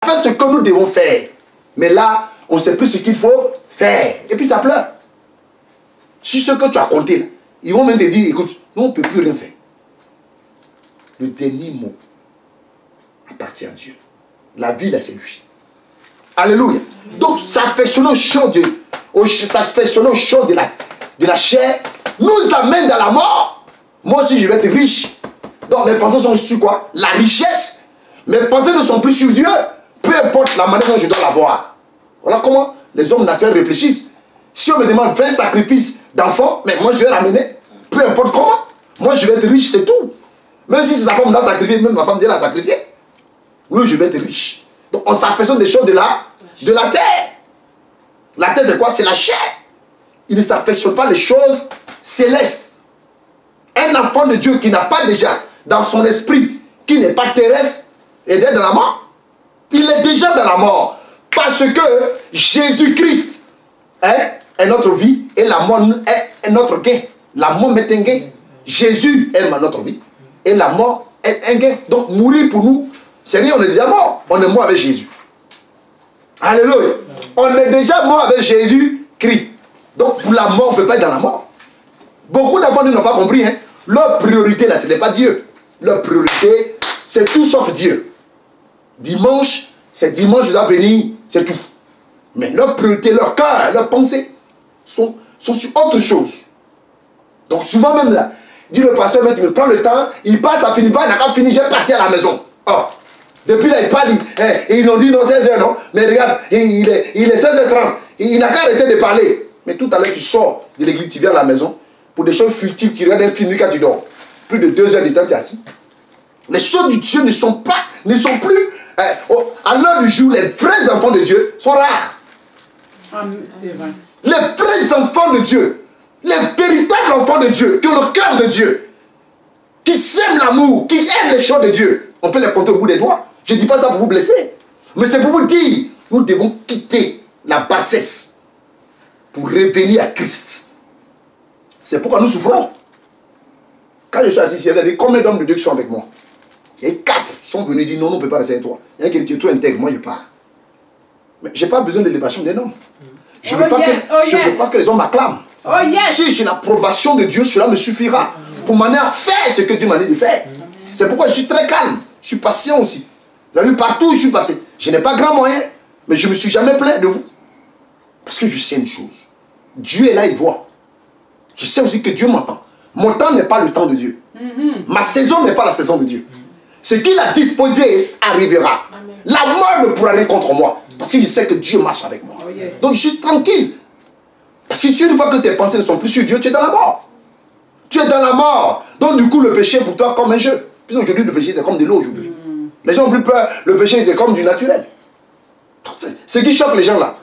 fait ce que nous devons faire. Mais là, on ne sait plus ce qu'il faut faire. Et puis ça pleure. Si ce que tu as compté, là, ils vont même te dire, écoute, nous on ne peut plus rien faire. Le dernier mot appartient à Dieu. La vie, là, c'est lui. Alléluia. Donc, s'affectionner aux choses s'affectionner aux choses de la chair nous amène dans la mort. Moi aussi, je vais être riche. Donc, mes pensées sont sur quoi? La richesse. Mes pensées ne sont plus sur Dieu. Peu importe la manière dont je dois l'avoir. Voilà comment les hommes naturels réfléchissent. Si on me demande 20 sacrifices d'enfants, mais moi je vais ramener. Peu importe comment. Moi je vais être riche, c'est tout. Même si sa femme doit sacrifier, même ma femme doit la sacrifier. Oui, je vais être riche. Donc on s'affectionne des choses de la terre. La terre c'est quoi? C'est la chair. Il ne s'affectionne pas les choses célestes. Un enfant de Dieu qui n'a pas déjà dans son esprit, qui n'est pas terrestre, est dans la mort. Il est déjà dans la mort. Parce que Jésus-Christ est notre vie et la mort est notre gain. La mort est un gain. Jésus est notre vie et la mort est un gain. Donc mourir pour nous, c'est rien, on est déjà mort. On est mort avec Jésus. Alléluia. On est déjà mort avec Jésus-Christ. Donc pour la mort, on ne peut pas être dans la mort. Beaucoup d'enfants n'ont pas compris. Hein. Leur priorité là, ce n'est pas Dieu. Leur priorité, c'est tout sauf Dieu. Dimanche, c'est dimanche, je dois venir, c'est tout. Mais leur priorité, leur cœur, leurs pensées sont sur autre chose. Donc souvent même là, dit le pasteur, il me prend le temps, il part, ça finit pas, il n'a qu'à finir, j'ai parti à la maison. Oh. Depuis là, il parle, et ils ont dit non, 16h, non. Mais regarde, il est 16h30, il n'a qu'à arrêter de parler. Mais tout à l'heure, tu sors de l'église, tu viens à la maison, pour des choses futiles, tu regardes un film quand tu dors. Plus de 2 heures de temps, tu es assis. Les choses du Dieu ne sont plus, à l'heure du jour, les vrais enfants de Dieu sont rares. Les vrais enfants de Dieu, les véritables enfants de Dieu, qui ont le cœur de Dieu, qui s'aiment l'amour, qui aiment les choses de Dieu, on peut les compter au bout des doigts. Je ne dis pas ça pour vous blesser, mais c'est pour vous dire, nous devons quitter la bassesse pour revenir à Christ. C'est pourquoi nous souffrons. Quand je suis assis ici, il y a combien d'hommes de Dieu qui sont avec moi? Il y a 4 qui sont venus dire non, on ne peut pas rester avec toi. Il y a un qui dit tu es trop intègre, moi je pars. Mais je n'ai pas besoin de l'élévation d'un homme. Je ne veux pas que les hommes m'acclament. Si j'ai l'approbation de Dieu, cela me suffira pour m'en à faire ce que Dieu m'a dit de faire. C'est pourquoi je suis très calme. Je suis patient aussi. Vous avez vu, partout où je suis passé. Je n'ai pas grand moyen, mais je ne me suis jamais plaint de vous. Parce que je sais une chose. Dieu est là, il voit. Je sais aussi que Dieu m'entend. Mon temps n'est pas le temps de Dieu. Ma saison n'est pas la saison de Dieu. Ce qu'il a disposé arrivera. Amen. La mort ne pourra rien contre moi. Parce que je sais que Dieu marche avec moi. Donc je suis tranquille. Parce que si une fois que tes pensées ne sont plus sur Dieu, tu es dans la mort. Tu es dans la mort. Donc du coup, le péché pour toi comme un jeu. Puis aujourd'hui, le péché, c'est comme de l'eau aujourd'hui. Les gens ont plus peur. Le péché, c'est comme du naturel. Ce qui choque les gens là.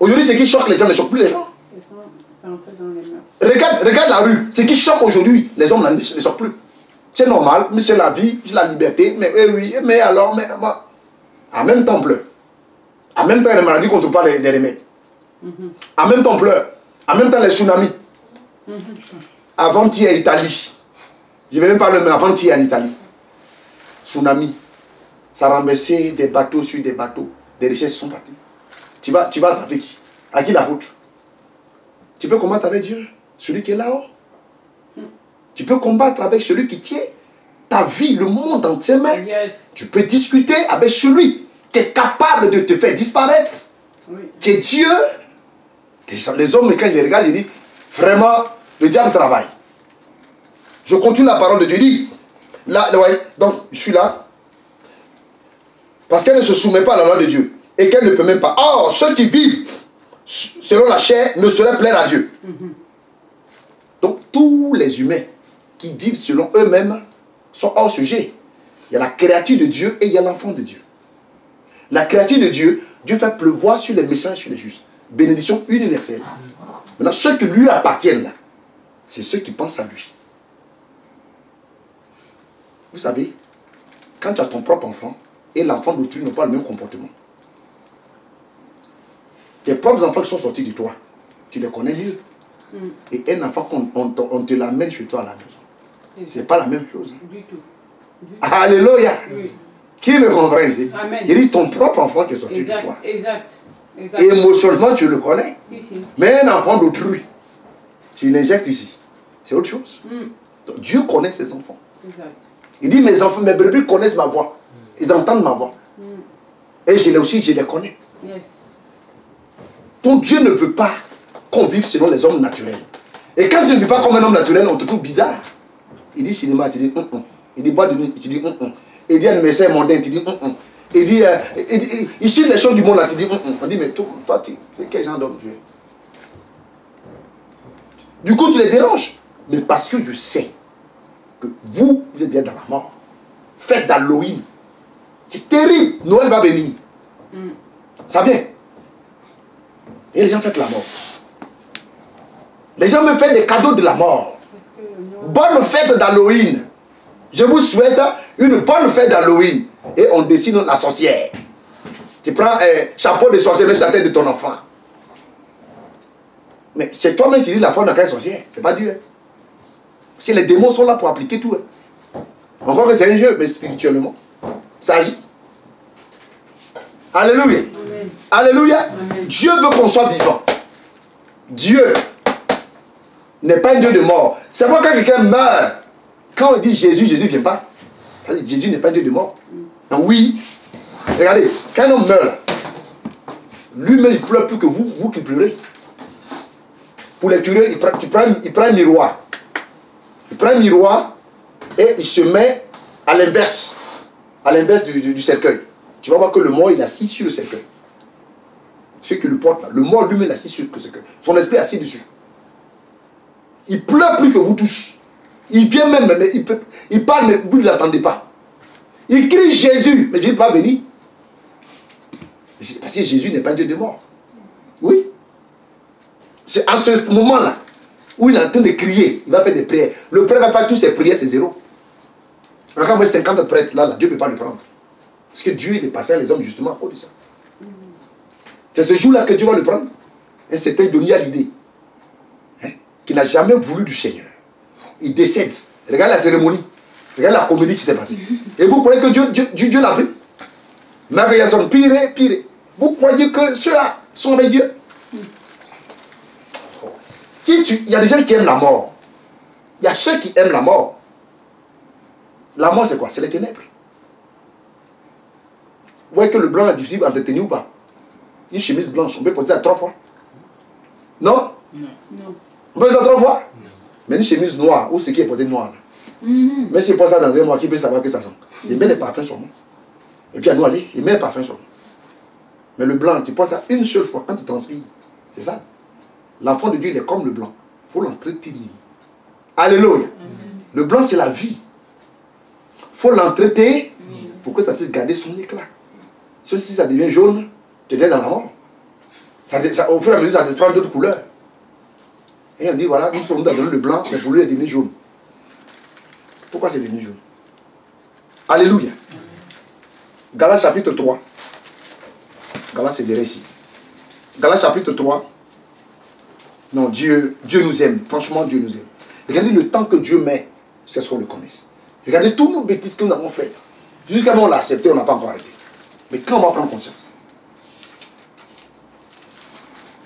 Aujourd'hui, ce qui choque les gens ne choque plus les gens. Regarde la rue. Ce qui choque aujourd'hui, les hommes ne choquent plus. C'est normal, mais c'est la vie, c'est la liberté. Mais oui, mais alors, en même temps, on pleure. En même temps, il y a des maladies qu'on ne trouve pas les remèdes. En même temps, on pleure. En même temps, les tsunamis. Avant-hier, Italie. Je ne vais même pas le dire, avant-hier, en Italie. Tsunami. Ça renversait des bateaux sur des bateaux. Des richesses sont parties. Tu vas attraper qui? À qui la faute? Tu peux combattre avec Dieu, celui qui est là-haut. Tu peux combattre avec celui qui tient ta vie, le monde dans ses mains. Tu peux discuter avec celui qui est capable de te faire disparaître. Qui est Dieu. Les hommes, quand ils les regardent, ils disent, vraiment, le diable travaille. Je continue la parole de Dieu. Il dit, là, ouais, donc, je suis là. Parce qu'elle ne se soumet pas à la loi de Dieu. Et qu'elle ne peut même pas. Or, ceux qui vivent selon la chair ne sauraient plaire à Dieu. Donc, tous les humains qui vivent selon eux-mêmes sont hors sujet. Il y a la créature de Dieu et il y a l'enfant de Dieu. La créature de Dieu, Dieu fait pleuvoir sur les méchants et sur les justes. Bénédiction universelle. Maintenant, ceux qui lui appartiennent là, c'est ceux qui pensent à lui. Vous savez, quand tu as ton propre enfant et l'enfant d'autrui n'ont pas le même comportement. Tes propres enfants qui sont sortis de toi, tu les connais mieux. Et un enfant, on te l'amène chez toi à la maison. C'est pas la même chose. Du tout. Alléluia. Oui. Qui me comprend ici? Amen. Il dit ton propre enfant qui est sorti de toi. Exact. Émotionnellement, tu le connais. Si. Mais un enfant d'autrui, tu l'injectes ici. C'est autre chose. Donc, Dieu connaît ses enfants. Exact. Il dit mes enfants, mes brebis connaissent ma voix. Ils entendent ma voix. Et je les connais. Yes. Donc Dieu ne veut pas qu'on vive selon les hommes naturels. Et quand tu ne vis pas comme un homme naturel, on te trouve bizarre. Il dit cinéma, tu dis Il dit boîte de nuit, tu dis Il dit anniversaire mondain, tu dis Il dit ici les choses du monde là, tu dis On dit mais toi c'est quel genre d'homme tu es? Du coup tu les déranges. Mais parce que je sais que vous êtes déjà dans la mort. Faites d'Halloween. C'est terrible. Noël va venir. Ça vient. Et les gens fêtent la mort. Les gens me font des cadeaux de la mort. Bonne fête d'Halloween. Je vous souhaite une bonne fête d'Halloween. Et on dessine la sorcière. Tu prends un chapeau de sorcière, mets sur la tête de ton enfant. Mais c'est toi-même qui dis la foi dans quelle sorcière. C'est pas Dieu. Si les démons sont là pour appliquer tout. Encore que c'est un jeu, mais spirituellement, ça agit. Alléluia. Amen. Alléluia. Amen. Dieu veut qu'on soit vivant. Dieu n'est pas un Dieu de mort. C'est pourquoi quand quelqu'un meurt, quand on dit Jésus, Jésus ne vient pas. Jésus n'est pas un Dieu de mort. Oui. Regardez, quand un homme meurt, lui-même il pleure plus que vous qui pleurez. Pour les curieux, il prend un miroir. Il prend un miroir et il se met à l'inverse du cercueil. Tu vas voir que le mort il est assis sur le cercueil. Celui qui le porte là, le mort lui-même est assis sur le cercueil. Son esprit est assis dessus. Il pleure plus que vous tous. Il vient même, mais il parle, mais vous ne l'attendez pas. Il crie Jésus, mais il ne vient pas venir. Parce que Jésus n'est pas un Dieu de mort. Oui. C'est à ce moment-là où il est en train de crier, il va faire des prières. Le prêtre va faire toutes ses prières, c'est zéro. Regarde, moi 50 prêtres, là, Dieu ne peut pas le prendre. Parce que Dieu il est passé à les hommes justement à cause de ça. C'est ce jour-là que Dieu va le prendre. Et c'était Johnny Hallyday, qui n'a jamais voulu du Seigneur. Il décède. Regarde la cérémonie. Regarde la comédie qui s'est passée. Et vous croyez que Dieu l'a pris? Mais il y a son pire. Vous croyez que ceux-là sont avec Dieu? Il y a des gens qui aiment la mort. Il y a ceux qui aiment la mort. La mort, c'est quoi? C'est les ténèbres. Vous voyez que le blanc est difficile à entretenir ou pas? Une chemise blanche, on peut porter ça 3 fois. Non? Non. On peut porter ça 3 fois? Non. Mais une chemise noire, ou ce qui est porté noir. Mais si on porte ça dans un mois, qui peut savoir que ça sent? Il met les parfums sur moi. Et puis à nous aller, il met les parfums sur moi. Mais le blanc, tu portes ça une seule fois quand tu transpires. C'est ça. L'enfant de Dieu, il est comme le blanc. Il faut l'entretenir. Alléluia. Le blanc, c'est la vie. Il faut l'entretenir pour que ça puisse garder son éclat. Si ça devient jaune, tu es dans la mort. Au fur et à mesure, ça prend d'autres couleurs. Et on dit, voilà, nous sommes donné le blanc, mais pour lui, il est devenu jaune. Pourquoi c'est devenu jaune? Alléluia. Galates chapitre 3. Galates, c'est derrière ici. Galates chapitre 3. Non, Dieu nous aime. Franchement, Dieu nous aime. Regardez le temps que Dieu met jusqu'à ce qu'on le connaisse. Regardez toutes nos bêtises que nous avons faites. Jusqu'à nous, on l'a accepté, on n'a pas encore arrêté. Mais quand on va prendre conscience?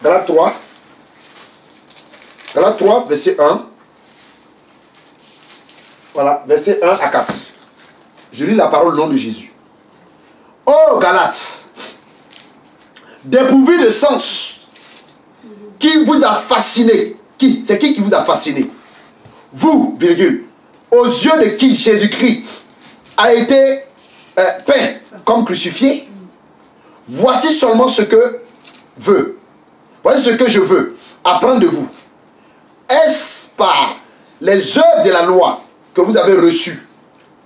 Galates 3. Galates 3, verset 1. Voilà, verset 1 à 4. Je lis la parole au nom de Jésus. Oh, Galates, dépourvu de sens, qui vous a fasciné? Qui? C'est qui vous a fasciné? Vous, virgule, aux yeux de qui Jésus-Christ a été peint comme crucifié? Voici seulement ce que veut. Voici ce que je veux apprendre de vous. Est-ce par les œuvres de la loi que vous avez reçu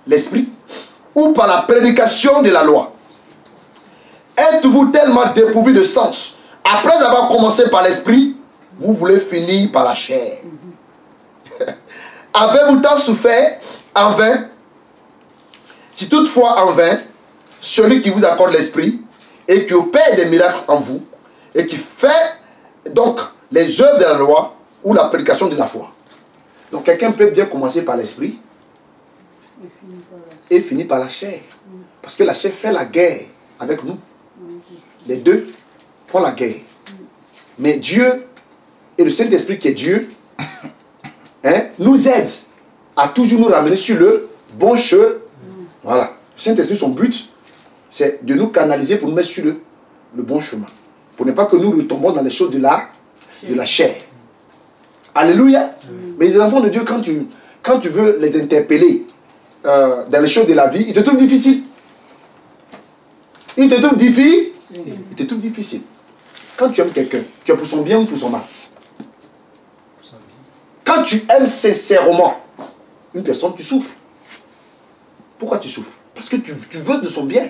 l'esprit, ou par la prédication de la loi? Êtes-vous tellement dépourvu de sens? Après avoir commencé par l'esprit, vous voulez finir par la chair. Avez-vous tant souffert en vain? Si toutefois en vain, celui qui vous accorde l'esprit et qui opère des miracles en vous et qui fait donc les œuvres de la loi ou la prédication de la foi. Donc quelqu'un peut bien commencer par l'esprit et finir par la chair. Parce que la chair fait la guerre avec nous. Les deux font la guerre. Mais Dieu et le Saint-Esprit qui est Dieu nous aident à toujours nous ramener sur le bon chemin. Voilà. Le Saint-Esprit, son but, c'est de nous canaliser pour nous mettre sur le bon chemin. Pour ne pas que nous retombons dans les choses de la chair. Alléluia. Mais les enfants de Dieu, quand tu veux les interpeller dans les choses de la vie, ils te trouvent difficile. Ils te trouvent difficile. Ils te trouvent difficile. Quand tu aimes quelqu'un, tu es pour son bien ou pour son mal. Quand tu aimes sincèrement une personne, tu souffres. Pourquoi tu souffres? Parce que tu veux de son bien.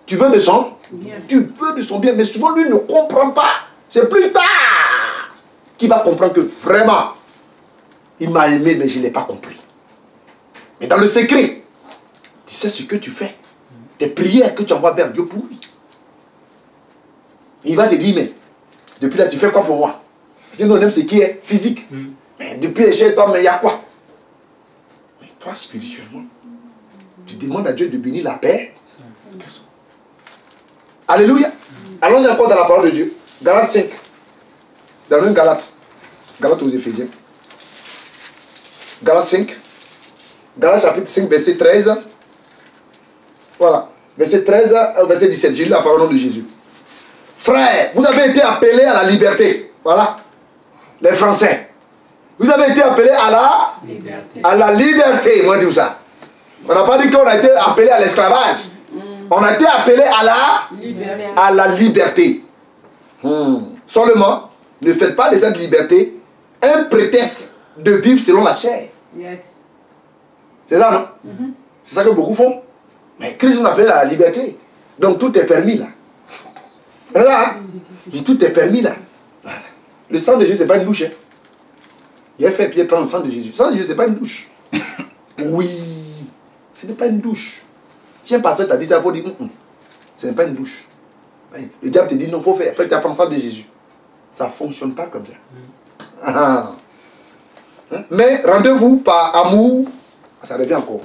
Tu veux de son bien. Tu veux de son bien. Mais souvent, lui ne comprend pas. C'est plus tard qu'il va comprendre que vraiment, il m'a aimé, mais je ne l'ai pas compris. Mais dans le secret, tu sais ce que tu fais. Tes prières que tu envoies vers Dieu pour lui. Il va te dire, mais depuis là, tu fais quoi pour moi? Sinon, on aime ce qui est physique. Mais depuis les chers toi, mais il y a quoi? Mais toi, spirituellement, tu demandes à Dieu de bénir la paix. Alléluia. Allons encore dans la parole de Dieu. Galates 5. Dans le même Galates. Galates aux Éphésiens. Galates 5. Galates chapitre 5, verset 13. Voilà. Verset 13 au verset 17. J'ai lu la parole au nom de Jésus. Frères, vous avez été appelés à la liberté. Voilà. Les Français. Vous avez été appelés à la liberté. À la liberté. Moi, je dis ça. On n'a pas dit qu'on a été appelés à l'esclavage. On a été appelés à la liberté. Seulement, ne faites pas de cette liberté un prétexte de vivre selon la chair. Yes. C'est ça, non? C'est ça que beaucoup font. Mais Christ nous appelle à la liberté. Donc tout est permis là. C'est ça, hein? Mais tout est permis là. Voilà. Le sang de Jésus, ce n'est pas une douche. Hein? Il a fait Pierre prendre le sang de Jésus. Le sang de Jésus, ce n'est pas une douche. Oui. Ce n'est pas une douche. Si un pasteur t'a dit ça, il faut dire, ce n'est pas une douche. Le diable te dit, non, il faut faire. Après, tu apprends le sang de Jésus. Ça ne fonctionne pas comme ça. Mais rendez-vous par amour. Ça revient encore.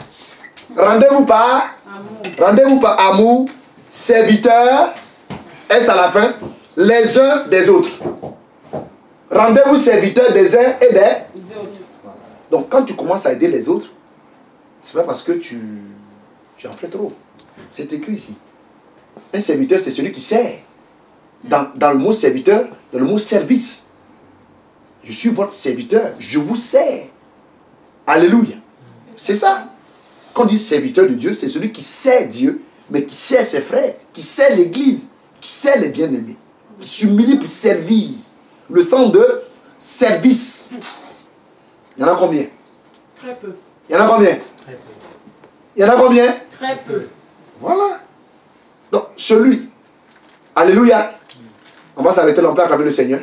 Rendez-vous par amour, serviteurs, est-ce à la fin, les uns des autres. Rendez-vous serviteurs des uns et des autres. Donc quand tu commences à aider les autres, c'est pas parce que tu en fais trop. C'est écrit ici. Un serviteur, c'est celui qui sert. Dans le mot serviteur, dans le mot service. Je suis votre serviteur, je vous sers. Alléluia. C'est ça. Quand on dit serviteur de Dieu, c'est celui qui sert Dieu, mais qui sert ses frères, qui sert l'église, qui sert les bien-aimés, qui s'humilie pour servir. Le sang de service. Il y en a combien? Très peu. Il y en a combien? Très peu. Il y en a combien? Très peu. Voilà. Donc, celui. Alléluia. On va s'arrêter là, on peut acclamer le Seigneur.